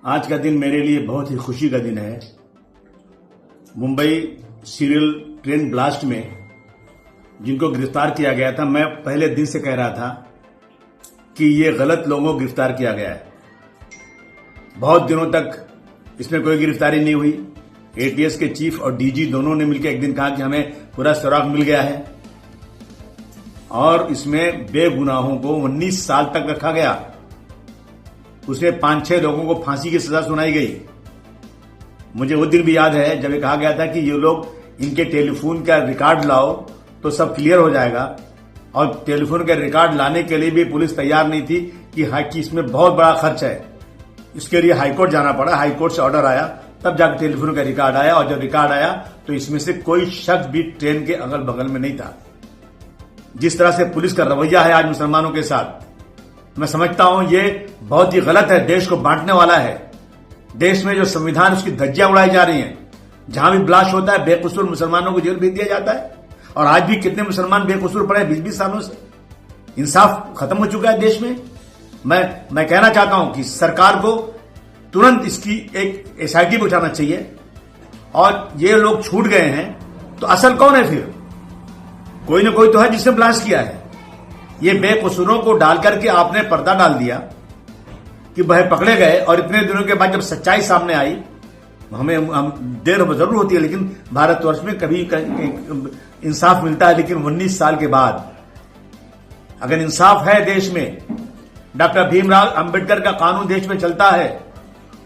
आज का दिन मेरे लिए बहुत ही खुशी का दिन है। मुंबई सीरियल ट्रेन ब्लास्ट में जिनको गिरफ्तार किया गया था, मैं पहले दिन से कह रहा था कि ये गलत लोगों को गिरफ्तार किया गया है। बहुत दिनों तक इसमें कोई गिरफ्तारी नहीं हुई। एटीएस के चीफ और डीजी दोनों ने मिलकर एक दिन कहा कि हमें पूरा सुराग मिल गया है और इसमें बेगुनाहों को 19 साल तक रखा गया। उसमें 5-6 लोगों को फांसी की सजा सुनाई गई। मुझे वो दिन भी याद है जब ये कहा गया था कि ये लोग इनके टेलीफोन का रिकॉर्ड लाओ तो सब क्लियर हो जाएगा, और टेलीफोन का रिकॉर्ड लाने के लिए भी पुलिस तैयार नहीं थी कि इसमें बहुत बड़ा खर्च है। इसके लिए हाईकोर्ट जाना पड़ा, हाईकोर्ट से ऑर्डर आया, तब जाकर टेलीफोन का रिकॉर्ड आया, और जब रिकॉर्ड आया तो इसमें से कोई शख्स भी ट्रेन के अगल बगल में नहीं था। जिस तरह से पुलिस का रवैया है आज मुसलमानों के साथ, मैं समझता हूं ये बहुत ही गलत है, देश को बांटने वाला है। देश में जो संविधान उसकी धज्जियां उड़ाई जा रही हैं। जहां भी ब्लास्ट होता है बेकसूर मुसलमानों को जेल भेज दिया जाता है, और आज भी कितने मुसलमान बेकसूर पड़े 20-20 सालों से। इंसाफ खत्म हो चुका है देश में। मैं कहना चाहता हूं कि सरकार को तुरंत इसकी एक एसआईटी उठाना चाहिए, और ये लोग छूट गए हैं तो असल कौन है फिर? कोई ना कोई तो है जिसने ब्लास्ट किया है। ये बेकसूरों को डाल करके आपने पर्दा डाल दिया कि वह पकड़े गए, और इतने दिनों के बाद जब सच्चाई सामने आई, हम देर जरूर होती है लेकिन भारतवर्ष में कभी इंसाफ मिलता है, लेकिन 19 साल के बाद अगर इंसाफ है देश में, डॉक्टर भीमराव अंबेडकर का कानून देश में चलता है,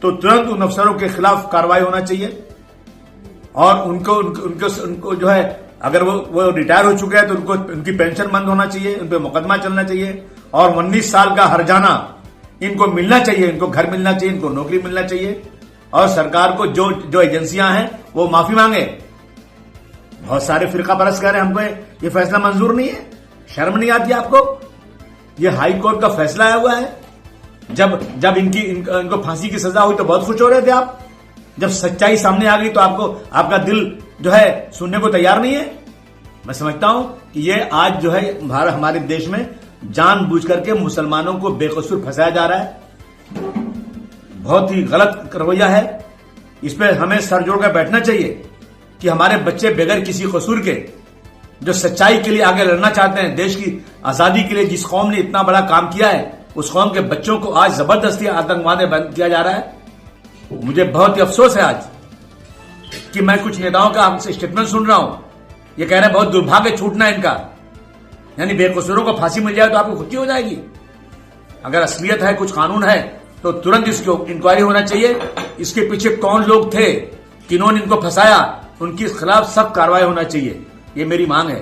तो तुरंत उन अफसरों के खिलाफ कार्रवाई होना चाहिए। और उनको जो है, अगर वो रिटायर हो चुके हैं तो उनकी पेंशन बंद होना चाहिए, उन पर मुकदमा चलना चाहिए, और 19 साल का हर्जाना इनको मिलना चाहिए, इनको घर मिलना चाहिए, इनको नौकरी मिलना चाहिए, और सरकार को जो एजेंसियां हैं वो माफी मांगे। बहुत सारे फिरका परस्त कह रहे हैं हमको ये फैसला मंजूर नहीं है। शर्म नहीं आती आपको? ये हाई कोर्ट का फैसला आया हुआ है। जब इनको फांसी की सजा हुई तो बहुत खुश हो रहे थे आप। जब सच्चाई सामने आ गई तो आपका दिल जो है सुनने को तैयार नहीं है। मैं समझता हूं कि ये आज जो है हमारे देश में जानबूझ करके मुसलमानों को बेकसूर फंसाया जा रहा है। बहुत ही गलत रवैया है। इस पर हमें सर जोड़कर बैठना चाहिए कि हमारे बच्चे बगैर किसी कसूर के जो सच्चाई के लिए आगे लड़ना चाहते हैं, देश की आजादी के लिए जिस कौम ने इतना बड़ा काम किया है, उस कौम के बच्चों को आज जबरदस्ती आतंकवादी बंद किया जा रहा है। मुझे बहुत ही अफसोस है आज कि मैं कुछ नेताओं का आपसे स्टेटमेंट सुन रहा हूं। ये कह रहे हैं बहुत दुर्भाग्य छूटना है इनका, यानी बेकसूरों को फांसी मिल जाए तो आपको खुशी हो जाएगी। अगर असलियत है, कुछ कानून है, तो तुरंत इसकी इंक्वायरी होना चाहिए। इसके पीछे कौन लोग थे, किन्होंने इनको फंसाया, उनके खिलाफ सख्त कार्रवाई होना चाहिए। ये मेरी मांग है।